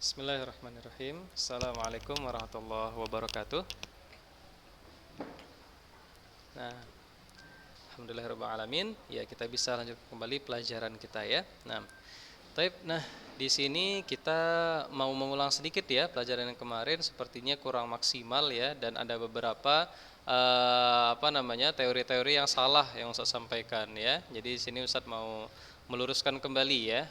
Bismillahirrahmanirrahim. Assalamualaikum warahmatullahi wabarakatuh. Nah, alhamdulillahirabbil alamin. Ya, kita bisa lanjut kembali pelajaran kita ya. Nah, di sini kita mau mengulang sedikit ya pelajaran yang kemarin sepertinya kurang maksimal ya dan ada beberapa teori-teori yang salah yang Ustaz sampaikan ya. Jadi di sini Ustaz mau meluruskan kembali ya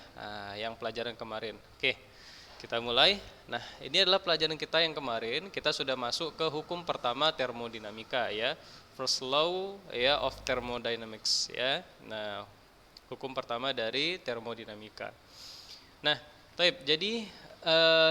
yang pelajaran kemarin. Oke. Kita mulai. Nah, ini adalah pelajaran kita yang kemarin. Kita sudah masuk ke hukum pertama termodinamika ya. First law ya of thermodynamics ya. Nah, hukum pertama dari termodinamika. Nah, jadi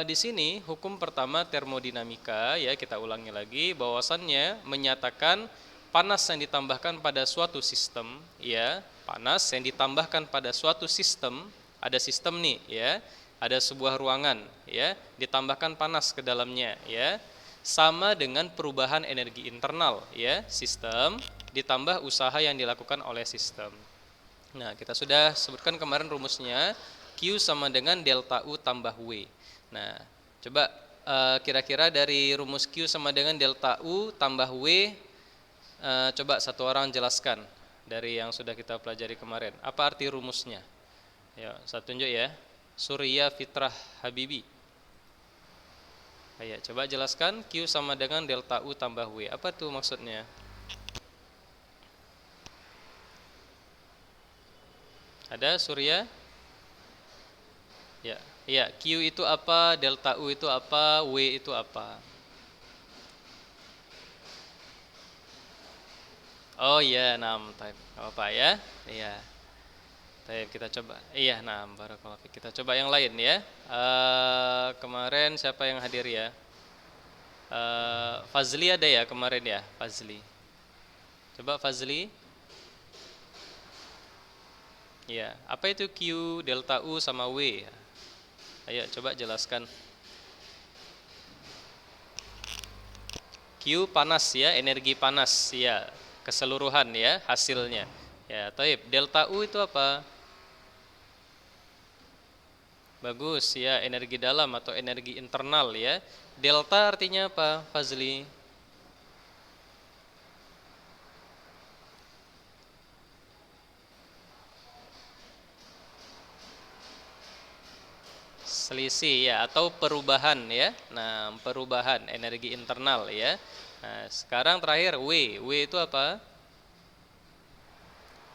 di sini hukum pertama termodinamika ya, kita ulangi lagi bahwasannya menyatakan panas yang ditambahkan pada suatu sistem ya, panas yang ditambahkan pada suatu sistem, ada sistem nih ya, ada sebuah ruangan ya, ditambahkan panas ke dalamnya ya, sama dengan perubahan energi internal ya, sistem ditambah usaha yang dilakukan oleh sistem. Nah, kita sudah sebutkan kemarin rumusnya, Q sama dengan delta U tambah W. Nah, coba kira-kira dari rumus Q sama dengan delta U tambah W, coba satu orang jelaskan dari yang sudah kita pelajari kemarin. Apa arti rumusnya? Ya, saya tunjuk ya. Surya Fitrah Habibi. Ayo, coba jelaskan Q sama dengan delta U tambah W. Apa tuh maksudnya? Ada Surya? Ya, ya. Q itu apa? Delta U itu apa? W itu apa? Oh iya, type. Apa ya? Iya. Baik, kita coba. Iya, barakallahu fiik. Kita coba yang lain ya. Kemarin siapa yang hadir ya? Fazli ada ya kemarin ya, Fazli. Coba Fazli. Ya, apa itu Q, delta U sama W? Ayo coba jelaskan. Q panas ya, energi panas ya, keseluruhan ya hasilnya. Ya, taib. Delta U itu apa? Bagus ya, energi dalam atau energi internal ya. Delta artinya apa, Fazli? Selisih ya, atau perubahan ya. Nah, perubahan energi internal ya. Nah, sekarang terakhir W. W itu apa?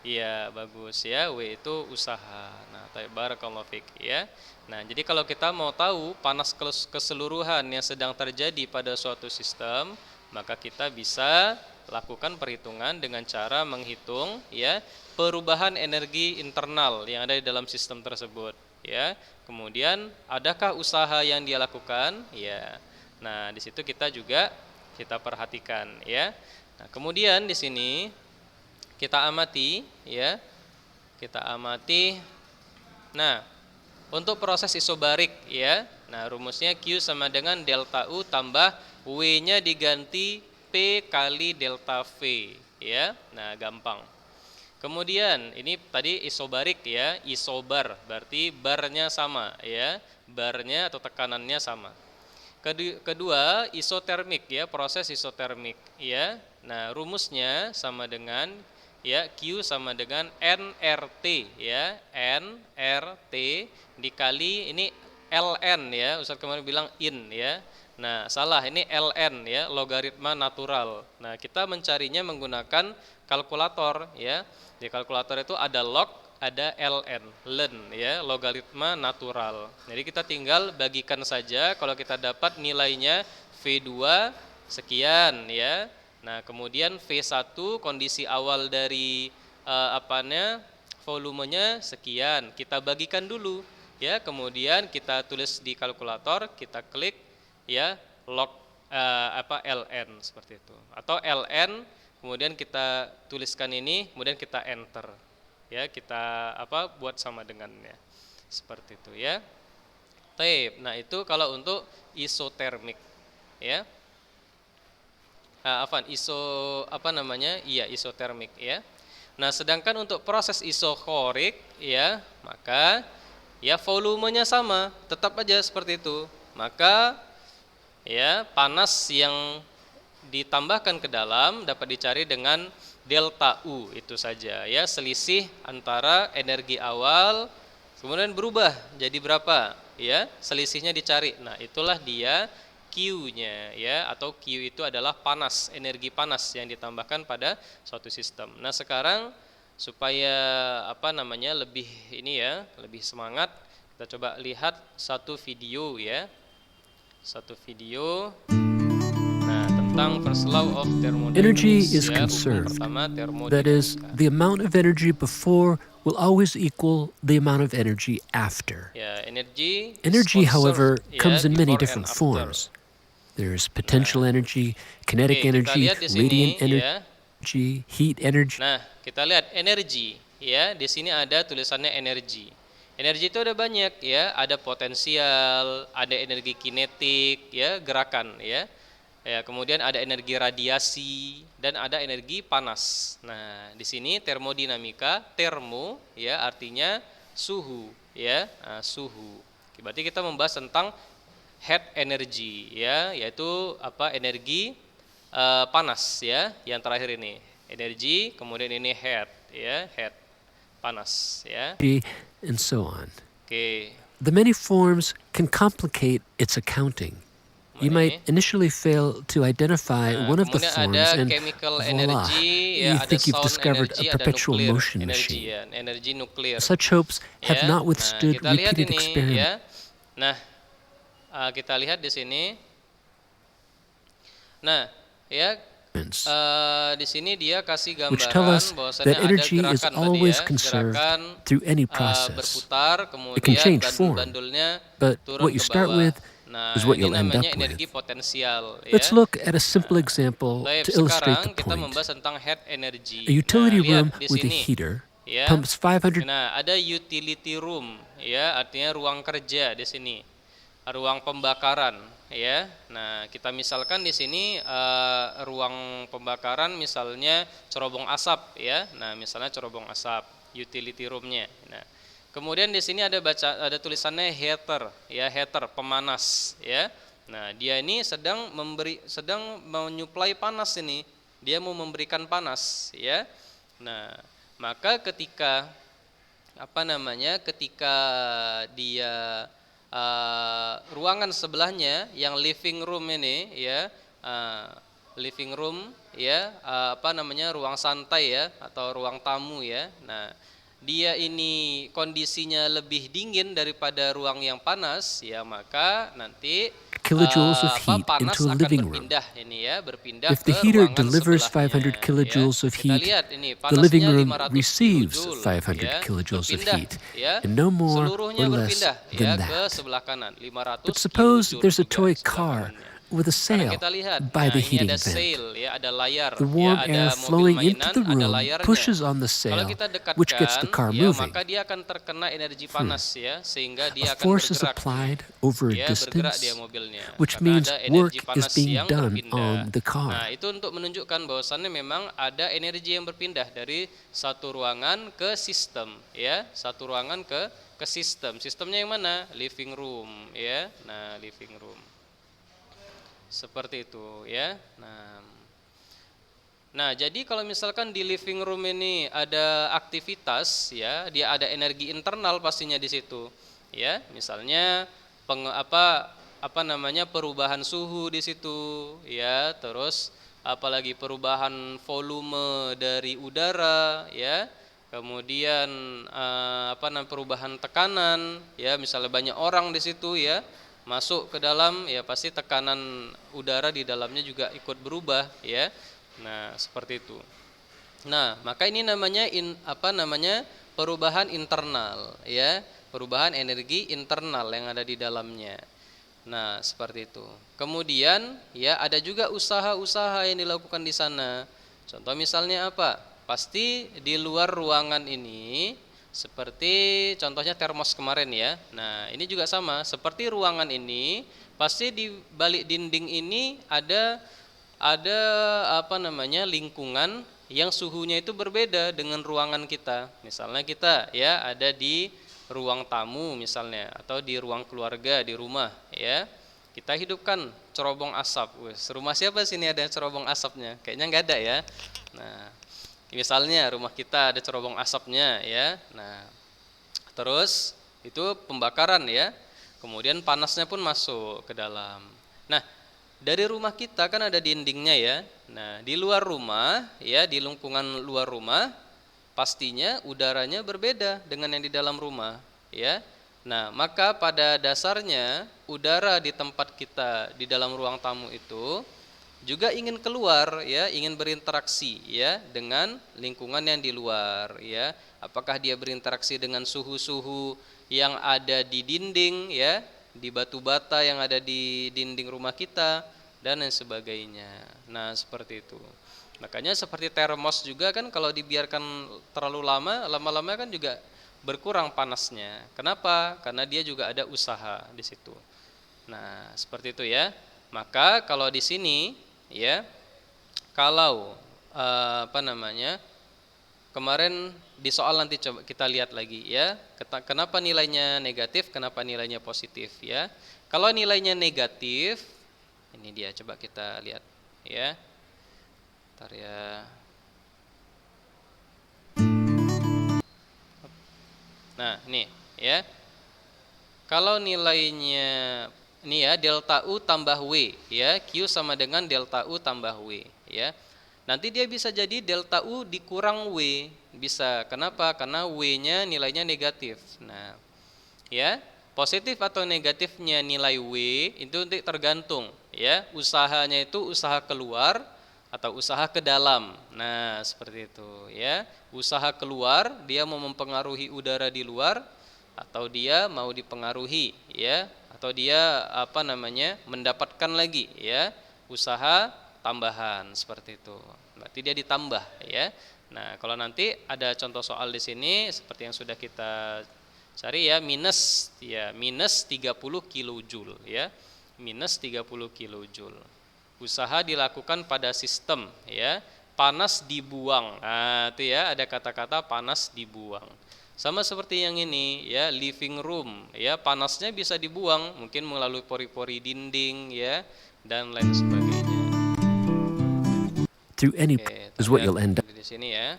Iya, bagus ya. W itu usaha. Nah, barakallahu fik ya. Nah, jadi kalau kita mau tahu panas keseluruhan yang sedang terjadi pada suatu sistem, maka kita bisa lakukan perhitungan dengan cara menghitung ya perubahan energi internal yang ada di dalam sistem tersebut ya. Kemudian adakah usaha yang dia lakukan? Ya. Nah, di situ kita juga kita perhatikan ya. Nah, kemudian di sini kita amati ya. Kita amati. Nah, untuk proses isobarik ya. Nah, rumusnya Q sama dengan delta U tambah W-nya diganti P kali delta V ya. Nah, gampang. Kemudian ini tadi isobarik ya, isobar berarti barnya sama ya. Barnya atau tekanannya sama. Kedua, isotermik ya, proses isotermik ya. Nah, rumusnya sama dengan ya, Q sama dengan nRT ya, nRT dikali ini ln ya, Ustaz kemarin bilang in ya. Nah, salah, ini ln ya, logaritma natural. Nah, kita mencarinya menggunakan kalkulator ya. Di kalkulator itu ada log, ada ln ya, logaritma natural. Jadi kita tinggal bagikan saja, kalau kita dapat nilainya V2 sekian ya. Nah, kemudian V1 kondisi awal dari volumenya sekian. Kita bagikan dulu ya, kemudian kita tulis di kalkulator, kita klik ya log ln seperti itu. Atau ln kemudian kita tuliskan ini, kemudian kita enter. Ya, kita buat sama dengannya. Seperti itu ya. Taib. Nah, itu kalau untuk isotermik ya. Isotermik ya. Nah, sedangkan untuk proses isokorik ya, maka ya volumenya sama, tetap aja seperti itu maka ya panas yang ditambahkan ke dalam dapat dicari dengan delta U itu saja ya, selisih antara energi awal kemudian berubah jadi berapa ya, selisihnya dicari. Nah, itulah dia Q-nya ya, atau Q itu adalah panas, energi panas yang ditambahkan pada suatu sistem. Nah, sekarang supaya lebih ini ya, lebih semangat, kita coba lihat satu video ya. Satu video tentang first law of Energy thermodynamics is ya, hukum conserved. pertama That termodinamika. is, the amount of energy before will always equal the amount of energy after. Ya, energy Energy, however, ya, comes in many before different and after. forms. There's potential energy, kinetic Oke, kita energy, lihat di radiant sini ya. energy, heat energy. Nah, kita lihat energi ya. Di sini ada tulisannya energi. Energi itu ada banyak ya, ada potensial, ada energi kinetik ya, gerakan ya. Ya, kemudian ada energi radiasi dan ada energi panas. Nah, di sini termodinamika, termo ya artinya suhu ya, suhu. Berarti kita membahas tentang heat energy ya, yaitu energi panas ya, yang terakhir ini. Energi, kemudian ini heat ya, heat panas ya. And so on. Oke. The many forms can complicate its accounting. You might initially fail to identify one of the Kemudian forms ada and chemical voila, energy, ya, you ada think you've sound discovered energy, a ada perpetual nuclear motion energy machine. ya, energi nuklir. Such hopes have Ya. not withstood Kita lihat repeated ini experiments. ya. Nah, kita lihat di sini. Nah, ya di sini dia kasih Which tell gambaran us bahwasannya that ada energy is gerakan tadi always ya, conserved gerakan through any process. berputar, It can kemudian change form, bandul-bandulnya but turun what you ke start bawah. with Nah, is what ini you'll end namanya up energi with. potensial ya. Let's look at a simple example Baik, to illustrate sekarang the kita point. membahas tentang heat energy. A utility lihat room di with a sini heater ya. pumps 500. Nah, ada utility room ya, artinya ruang kerja di sini. Ruang pembakaran ya. Nah, kita misalkan di sini ruang pembakaran misalnya cerobong asap ya. Nah, misalnya cerobong asap, utility roomnya. Nah, kemudian di sini ada tulisannya heater ya, heater pemanas ya. Nah, dia ini sedang menyuplai panas ini. Dia mau memberikan panas ya. Nah, maka ketika ketika dia ruangan sebelahnya yang living room ini ya, living room ya, ruang santai ya atau ruang tamu ya. Nah, dia ini kondisinya lebih dingin daripada ruang yang panas ya, maka nanti kilojoules of heat panas into a akan living room. berpindah ini ya, berpindah If the ke heater ruangan delivers sebelahnya 500 kilojoules ya. of Kita heat, lihat ini the living panasnya room 500 receives kilojoule 500 ya, kilojoules of berpindah heat, ya, and no more seluruhnya or less berpindah ya than ke that. sebelah kanan, 500 But suppose kilojoule there's a juga toy sebelah car kanannya. with a Sekarang sail kita lihat, by nah the ini heating ada vent. sail ya, ada layar The ya, warm ada air mobil flowing into mainan, the ada room layarnya. pushes on the Kalau sail, kita which gets the dekatkan car ya, moving. maka dia akan terkena energi panas ya, sehingga dia A akan force is bergerak. applied over a Ya, bergerak dia distance, mobilnya which karena means ada work energi is panas being yang done berpindah. on the Nah, car. itu untuk menunjukkan bahwasannya memang ada energi yang berpindah dari satu ruangan ke sistem ya, satu ruangan ke sistem. Sistemnya yang mana? Living room ya. Nah, living room. Seperti itu ya. Nah, jadi kalau misalkan di living room ini ada aktivitas ya, dia ada energi internal pastinya di situ. Ya, misalnya perubahan suhu di situ ya, terus apalagi perubahan volume dari udara ya. Kemudian perubahan tekanan ya, misalnya banyak orang di situ ya, masuk ke dalam ya, pasti tekanan udara di dalamnya juga ikut berubah ya. Nah, seperti itu. Nah, maka ini namanya perubahan internal ya, perubahan energi internal yang ada di dalamnya. Nah, seperti itu. Kemudian ya ada juga usaha-usaha yang dilakukan di sana. Contoh misalnya apa? Pasti di luar ruangan ini, seperti contohnya termos kemarin ya. Nah, ini juga sama, seperti ruangan ini, pasti di balik dinding ini ada lingkungan yang suhunya itu berbeda dengan ruangan kita. Misalnya kita ya ada di ruang tamu misalnya, atau di ruang keluarga di rumah ya. kita hidupkan cerobong asap. Wes, rumah siapa sini ada cerobong asapnya? Kayaknya nggak ada ya. Nah, misalnya rumah kita ada cerobong asapnya ya. Nah, terus itu pembakaran ya. Kemudian panasnya pun masuk ke dalam. Nah, dari rumah kita kan ada dindingnya ya. Nah, di luar rumah ya, di lingkungan luar rumah pastinya udaranya berbeda dengan yang di dalam rumah ya. Nah, maka pada dasarnya udara di tempat kita di dalam ruang tamu itu juga ingin keluar ya, ingin berinteraksi ya dengan lingkungan yang di luar ya. Apakah dia berinteraksi dengan suhu-suhu yang ada di dinding ya, di batu bata yang ada di dinding rumah kita dan lain sebagainya. Nah, seperti itu. Makanya seperti termos juga kan kalau dibiarkan terlalu lama, lama-lama kan juga berkurang panasnya. Kenapa? Karena dia juga ada usaha di situ. Nah, seperti itu ya. Maka kalau di sini ya, kalau apa namanya? Kemarin di soal nanti coba kita lihat lagi ya. Kenapa nilainya negatif, kenapa nilainya positif ya. Kalau nilainya negatif, ini dia coba kita lihat ya. Bentar ya. Nah, ini ya. Kalau nilainya ini ya delta U tambah W ya, Q sama dengan delta U tambah W ya. Nanti dia bisa jadi delta U dikurang W, bisa. Kenapa? Karena W-nya nilainya negatif. Nah, ya, positif atau negatifnya nilai W itu nanti tergantung ya, usahanya itu usaha keluar atau usaha ke dalam. Nah, seperti itu ya. Usaha keluar dia mau mempengaruhi udara di luar atau dia mau dipengaruhi ya, atau dia apa namanya? Mendapatkan lagi ya, usaha tambahan seperti itu. Berarti dia ditambah ya. Nah, kalau nanti ada contoh soal di sini seperti yang sudah kita cari ya, minus 30 kilojoule ya. Minus 30 kilojoule. Usaha dilakukan pada sistem ya, panas dibuang. Nah, itu ya ada kata-kata panas dibuang. Sama seperti yang ini ya, living room ya, panasnya bisa dibuang mungkin melalui pori-pori dinding ya dan lain sebagainya. Through any Oke, is kita what lihat you'll end up. di sini ya.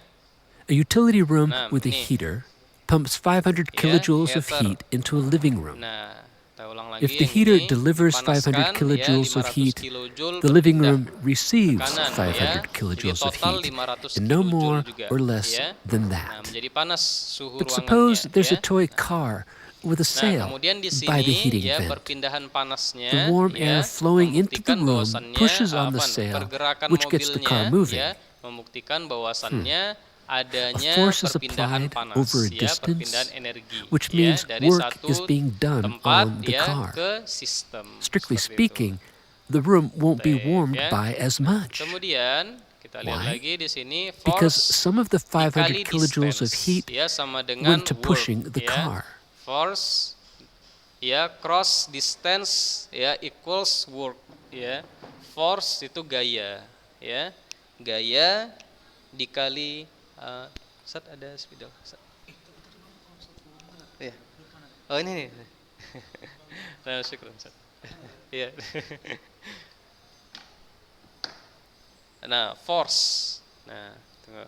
A utility room Nah, with a ini heater pumps 500 ya, kilojoules of heater. heat into a living room. Nah, kita ulang lagi If the yang heater ini delivers 500 dipanaskan ya, kilojoules of 500 heat, kilojoule the living berpindah room receives kanan 500 ya. Jadi kilojoules of total heat, 500 and no kilojoule more juga or less ya. than Nah, that. menjadi panas suhu But ruangannya suppose there's ya. a toy car with a Nah, sail kemudian di by the sini heating ya, vent. perpindahan The panasnya warm air ya flowing into the membuktikan room bahwasannya pushes on the apa sail, pergerakan which gets the car mobilnya moving. ya, membuktikan bahwasannya A adanya force is perpindahan applied panas over a ya, perpindahan distance, energi which ya means dari work is satu being done tempat on the ya car. ke sistem Strictly seperti itu. speaking, the room won't be Baik, warmed ya. by as much. Kemudian kita lihat Why? lagi di sini Because force some of the 500 dikali kilojoules of distance heat ya sama dengan went to work pushing the ya. car. Force ya cross distance ya equals work ya. Force itu gaya ya. Gaya dikali Ustaz ada spidol. Iya. Oh ini nih. Nah, syukur Ustaz. Iya. Nah, force. Nah, tunggu.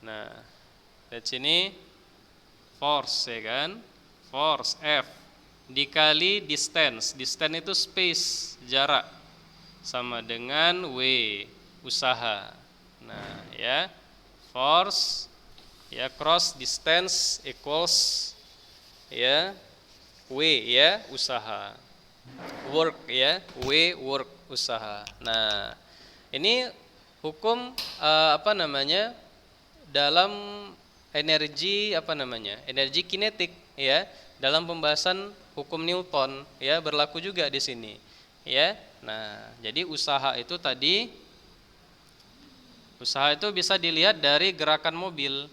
Nah, lihat sini force ya kan? Force F dikali distance. Distance itu space, jarak. Sama dengan W, usaha. Nah, ya. Force ya cross distance equals ya W ya, usaha. Work ya, W work, usaha. Nah, ini hukum apa namanya? Dalam energi apa namanya? Energi kinetik ya. Dalam pembahasan hukum Newton ya, berlaku juga di sini. Ya. Nah, jadi usaha itu bisa dilihat dari gerakan mobil.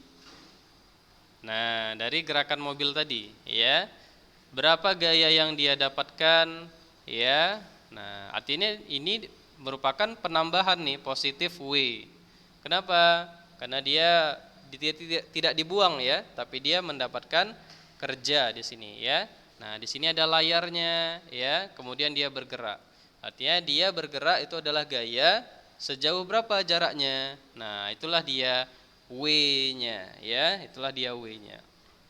Nah, dari gerakan mobil tadi ya. Berapa gaya yang dia dapatkan ya. Nah, artinya ini merupakan penambahan nih, positif W. Kenapa? Karena dia tidak dibuang ya, tapi dia mendapatkan kerja di sini ya. Nah, di sini ada layarnya ya, kemudian dia bergerak. Artinya dia bergerak itu adalah gaya, sejauh berapa jaraknya. Nah, itulah dia W-nya ya, itulah dia W-nya.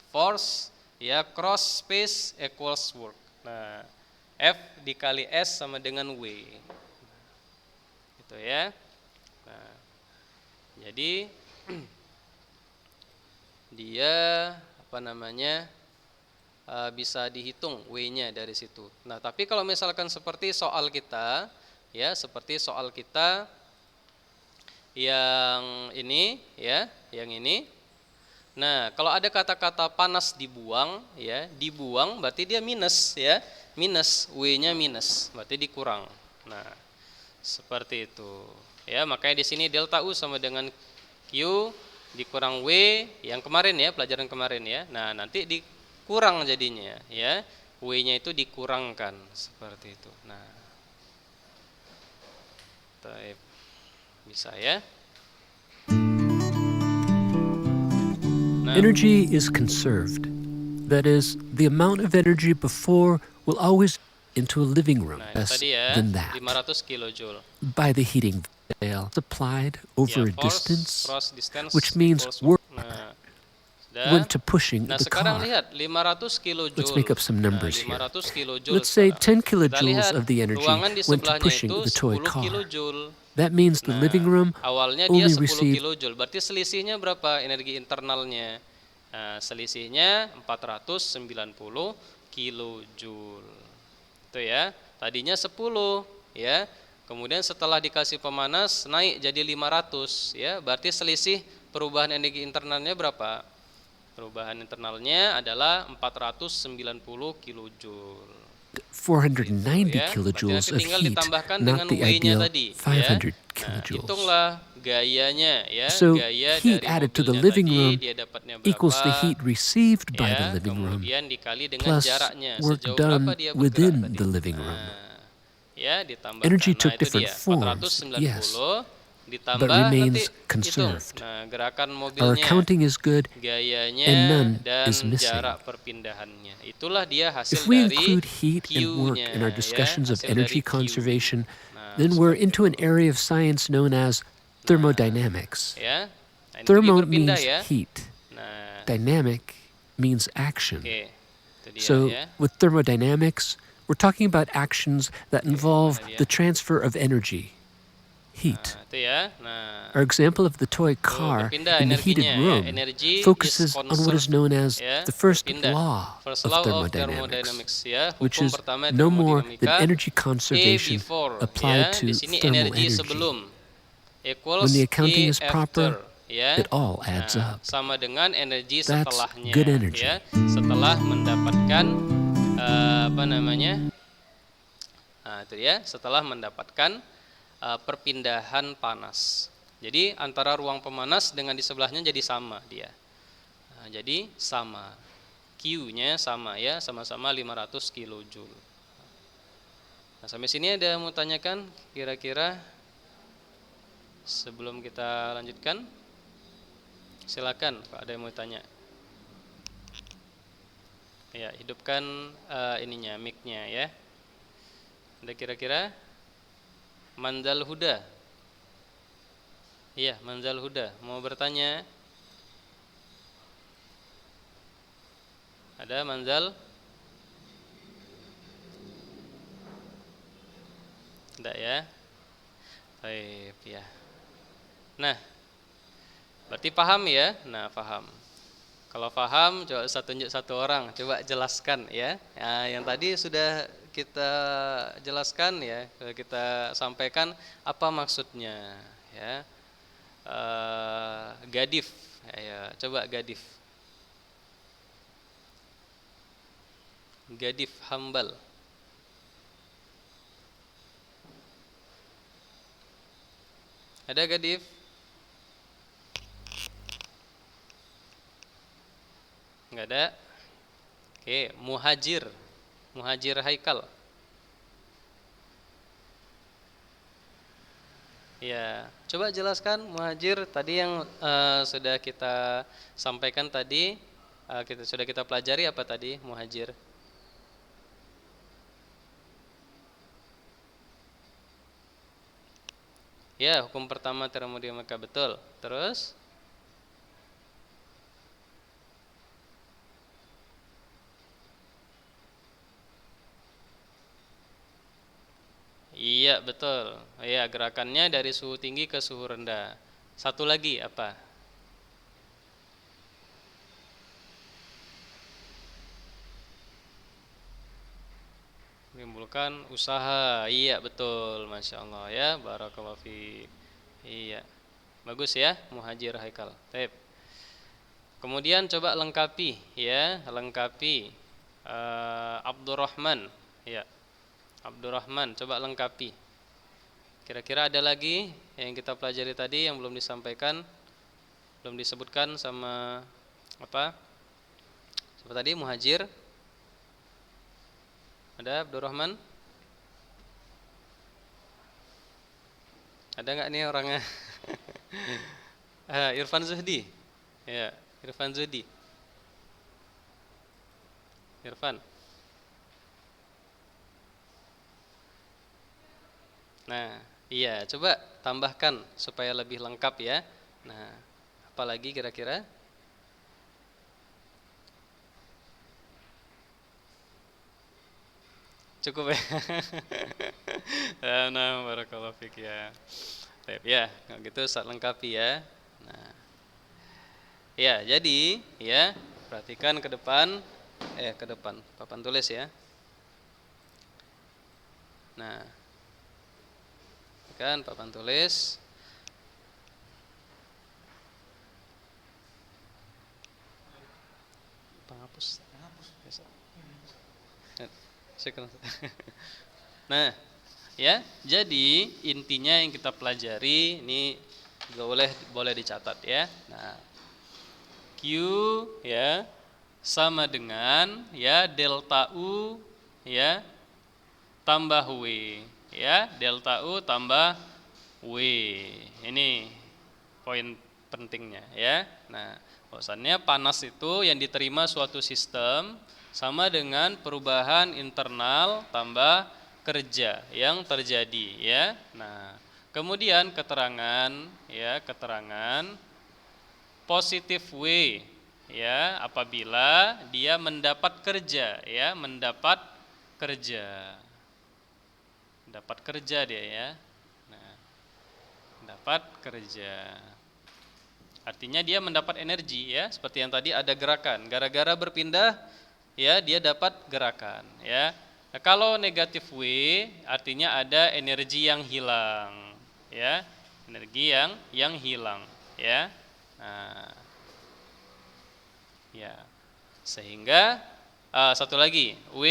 Force ya, cross space equals work. Nah, F dikali S sama dengan W. Gitu ya. Nah, jadi dia apa namanya? Bisa dihitung W-nya dari situ. Nah, tapi kalau misalkan seperti soal kita, ya, seperti soal kita yang ini, ya, yang ini. Nah, kalau ada kata-kata panas dibuang, ya, dibuang berarti dia minus, ya, minus, W-nya minus, berarti dikurang. Nah, seperti itu. Ya, makanya di sini delta U sama dengan Q dikurang W yang kemarin ya, pelajaran kemarin ya. Nah, nanti dikurang jadinya ya. W-nya itu dikurangkan seperti itu. Nah, bisa ya. Nah, Energy is conserved. That is, the amount of energy before will always into a living room, nah ini less tadi ya, than that, 500 kilojoule. by the heating veil applied over Ya, a force distance, cross distance which means equals work Nah, went to pushing Nah, the sekarang car. lihat 500 kilojoule. Let's make up some numbers Nah, here. 500 kilojoule Let's say sekarang. 10 Kita kilojoules lihat of the energy ruangan di went to sebelahnya pushing itu the toy 10 car. kilojoule. That means the living Nah, room awalnya dia only 10 received kilojoule. Berarti selisihnya berapa energi internalnya? Nah, selisihnya 490 kilojoule. Itu ya. Tadinya 10 ya. Kemudian setelah dikasih pemanas naik jadi 500 ya. Berarti selisih perubahan energi internalnya berapa? Perubahan internalnya adalah 490 kilojoule. 490 Ya. kilojoules Berarti of tinggal heat, ditambahkan not dengan the W-nya ideal tadi, ya. 500 Nah, kilojoules. hitunglah gayanya ya, So gaya heat dari added to the mobilnya living tadi room dia dapatnya equals the berapa? heat received by the Ya, living room kemudian dikali dengan plus jaraknya, work sejauh berapa done dia bergerak within tadi. the living room. Nah, ya ditambahkan. Energy Nah, took itu different dia forms, 490 but ditambah nanti remains hitung. conserved. Nah, gerakan Our mobilnya, accounting is good and gayanya none dan is missing. jarak perpindahannya. Itulah dia If hasil we dari include heat and work Q-nya in our ya, discussions of hasil energy dari Q. conservation, Nah, then we're seperti into an itu. area of science known as thermodynamics. Ya. Nah, ini Thermo berpindah means ya. heat. Nah, Dynamic means action. oke. Itu dia So ya. with thermodynamics, we're talking about actions that involve mana dia? the transfer of energy, heat. Nah, itu ya. Nah, Our example of the toy tuh car berpindah in the heated energinya ya. room Energy focuses is on what is conserved known as ya. the first Berpindah. law First of law of thermodynamics, ya. which Hukum is pertama no more than termodinamika. energy E conservation before applied ya. to Di sini thermal energi energy. sebelum When the equals accounting E is proper, after ya. it all adds Nah, up. sama dengan energi That's setelahnya good energy. ya. Setelah mendapatkan apa namanya? Nah, itu ya, setelah mendapatkan perpindahan panas. Jadi antara ruang pemanas dengan di sebelahnya jadi sama dia. Nah, jadi sama. Q-nya sama ya, sama-sama 500 kilojoule. Nah, sampai sini ada mau tanyakan kira-kira sebelum kita lanjutkan? Silakan kalau ada yang mau tanya. Ya, hidupkan ininya, mic-nya ya. Ada kira-kira? Manzal Huda. Iya, Manzal Huda mau bertanya? Ada Manzal? Tidak ya? Baik ya. Nah, berarti paham ya? Nah, paham. Kalau paham, coba saya tunjuk satu orang, coba jelaskan ya. Nah, yang tadi sudah kita jelaskan ya, kita sampaikan apa maksudnya ya. Gadif, ya, coba Gadif. Gadif Hambal. Ada Gadif? Enggak ada. Oke, Muhajir. Muhajir Haikal. Ya, coba jelaskan Muhajir tadi yang sudah kita sampaikan tadi Sudah kita pelajari apa tadi, Muhajir? Ya, hukum pertama teramu di Mekah, betul. Terus? Iya, betul. Iya, gerakannya dari suhu tinggi ke suhu rendah. Satu lagi apa? Menimbulkan usaha. Iya, betul. Masya Allah ya. Barakallahu fi. Iya. Bagus ya, Muhajir Haikal. Baik. Kemudian coba lengkapi ya, lengkapi Abdurrahman. Ya, Abdurrahman, coba lengkapi. Kira-kira ada lagi yang kita pelajari tadi yang belum disampaikan, belum disebutkan sama apa? Siapa tadi? Muhajir. Ada Abdurrahman? Ada nggak nih orangnya? Irfan Zuhdi. Ya, Irfan Zuhdi. Irfan. Nah, iya, coba tambahkan supaya lebih lengkap ya. Nah, apalagi kira-kira? Cukup ya. Nah, barakallahu fik ya. Baik ya, kalau gitu saat lengkapi ya. Nah, ya, jadi ya, perhatikan ke depan papan tulis ya. Nah, kan papan tulis. Penghapus. Biasa. Nah, ya, jadi intinya yang kita pelajari ini boleh dicatat ya. Nah, Q ya sama dengan ya delta U ya tambah W ya, delta U tambah W. Ini poin pentingnya ya. Nah, bahwasannya panas itu yang diterima suatu sistem sama dengan perubahan internal tambah kerja yang terjadi ya. Nah, kemudian keterangan positif W ya apabila dia mendapat kerja ya, mendapat kerja dia ya. Nah, mendapat kerja. Artinya dia mendapat energi ya, seperti yang tadi ada gerakan. Gara-gara berpindah ya dia dapat gerakan ya. Nah, kalau negatif W artinya ada energi yang hilang ya. Energi yang hilang ya. Nah, ya. Sehingga satu lagi, W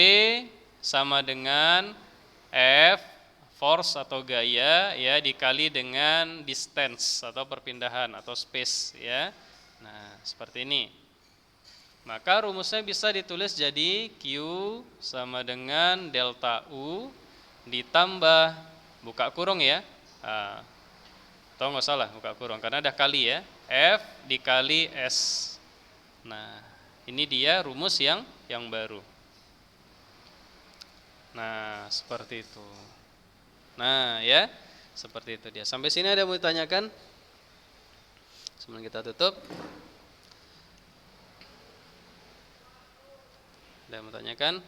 sama dengan F force atau gaya ya dikali dengan distance atau perpindahan atau space ya. Nah, seperti ini. Maka rumusnya bisa ditulis jadi Q sama dengan delta U ditambah buka kurung ya. Atau nggak salah buka kurung karena ada kali ya. F dikali S. Nah, ini dia rumus yang baru. Nah, seperti itu. Nah, ya. Seperti itu dia. Sampai sini ada yang mau ditanyakan? Sebelum kita tutup. Ada yang mau tanyakan?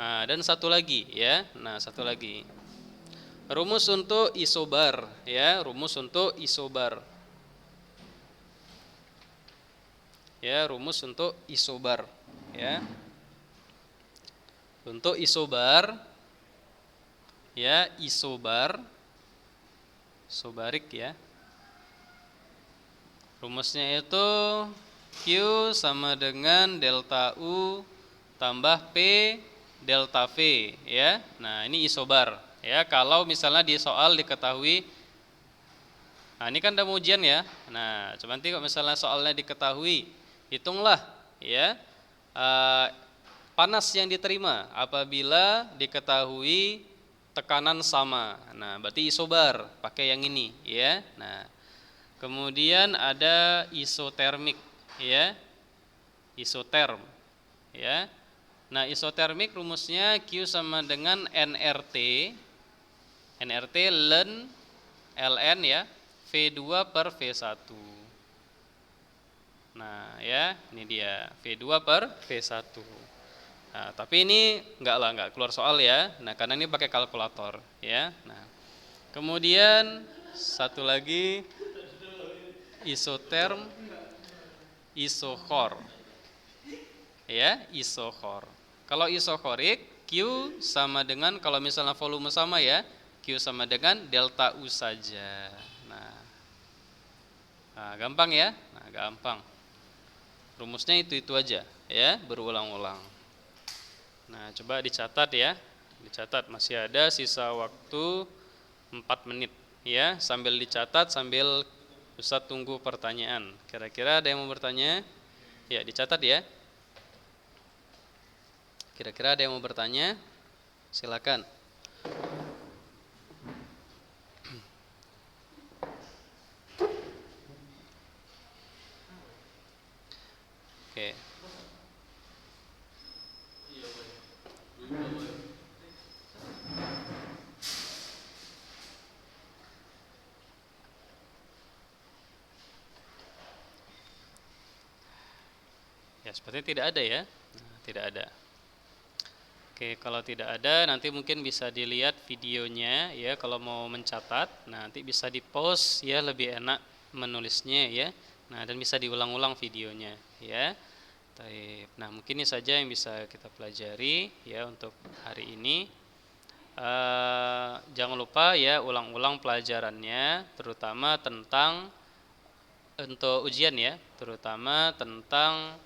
Nah, dan satu lagi ya. Nah, satu lagi. Rumus untuk isobar ya, rumus untuk isobar. Ya, rumus untuk isobar ya. Untuk isobar ya, isobarik ya. Rumusnya itu Q sama dengan delta U tambah P delta V ya. Nah, ini isobar ya. Kalau misalnya di soal diketahui, nah ini kan udah ujian ya. Nah, coba nanti kalau misalnya soalnya diketahui, hitunglah ya panas yang diterima apabila diketahui tekanan sama. Nah, berarti isobar, pakai yang ini ya. Nah, kemudian ada isotermik ya. Isoterm ya. Nah, isotermik rumusnya Q sama dengan nRT. nRT ln ya, V2 per V1. Nah, ya, ini dia V2 per V1. Nah, tapi ini enggak keluar soal ya. Nah, karena ini pakai kalkulator ya. Nah, kemudian satu lagi isoterm isochor. Ya, isochor. Kalau isochorik Q sama dengan, kalau misalnya volume sama ya, Q sama dengan delta U saja. Nah, gampang ya? Nah, gampang. Rumusnya itu aja ya, berulang-ulang. Nah, coba dicatat ya. Dicatat, masih ada sisa waktu 4 menit ya, sambil dicatat sambil Ustaz tunggu pertanyaan. Kira-kira ada yang mau bertanya? Ya, dicatat ya. Kira-kira ada yang mau bertanya? Silakan. Oke. Ya, sepertinya tidak ada ya. Nah, tidak ada. Oke, kalau tidak ada nanti mungkin bisa dilihat videonya ya, kalau mau mencatat. Nah, nanti bisa di-pause ya, lebih enak menulisnya ya. Nah, dan bisa diulang-ulang videonya ya. Baik. Nah, mungkin ini saja yang bisa kita pelajari ya untuk hari ini. Jangan lupa ya ulang-ulang pelajarannya, terutama tentang untuk ujian ya, terutama tentang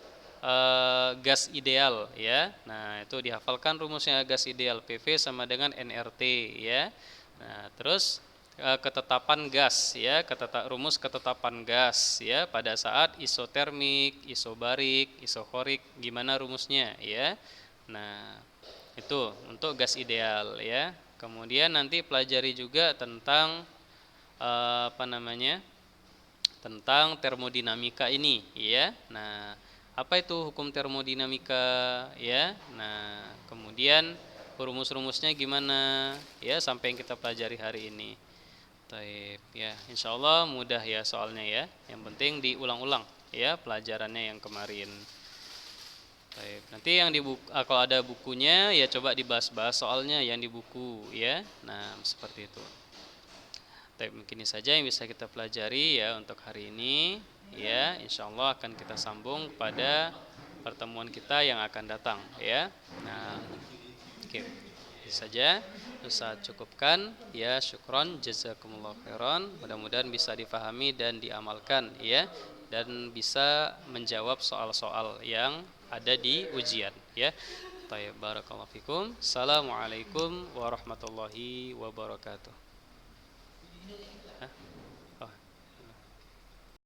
gas ideal ya. Nah, itu dihafalkan rumusnya gas ideal PV sama dengan nRT ya. Nah, terus ketetapan gas ya, rumus ketetapan gas ya pada saat isotermik, isobarik, isochorik, gimana rumusnya ya. Nah, itu untuk gas ideal ya. Kemudian nanti pelajari juga tentang tentang termodinamika ini ya. Nah, apa itu hukum termodinamika ya? Nah, kemudian rumus-rumusnya gimana ya, sampai yang kita pelajari hari ini. Taib ya, insyaallah mudah ya soalnya ya. Yang penting diulang-ulang ya pelajarannya yang kemarin. Taib. Nanti yang di buku, kalau ada bukunya ya coba dibahas-bahas soalnya yang di buku ya. Nah, seperti itu. Taib, mungkin ini saja yang bisa kita pelajari ya untuk hari ini. Ya, insyaallah akan kita sambung pada pertemuan kita yang akan datang ya. Nah, oke. Ini saja Ustaz cukupkan ya. Syukron, jazakumullah khairan. Mudah-mudahan bisa difahami dan diamalkan ya, dan bisa menjawab soal-soal yang ada di ujian ya. Baik, barakallahu fikum. Assalamualaikum warahmatullahi wabarakatuh. Hah?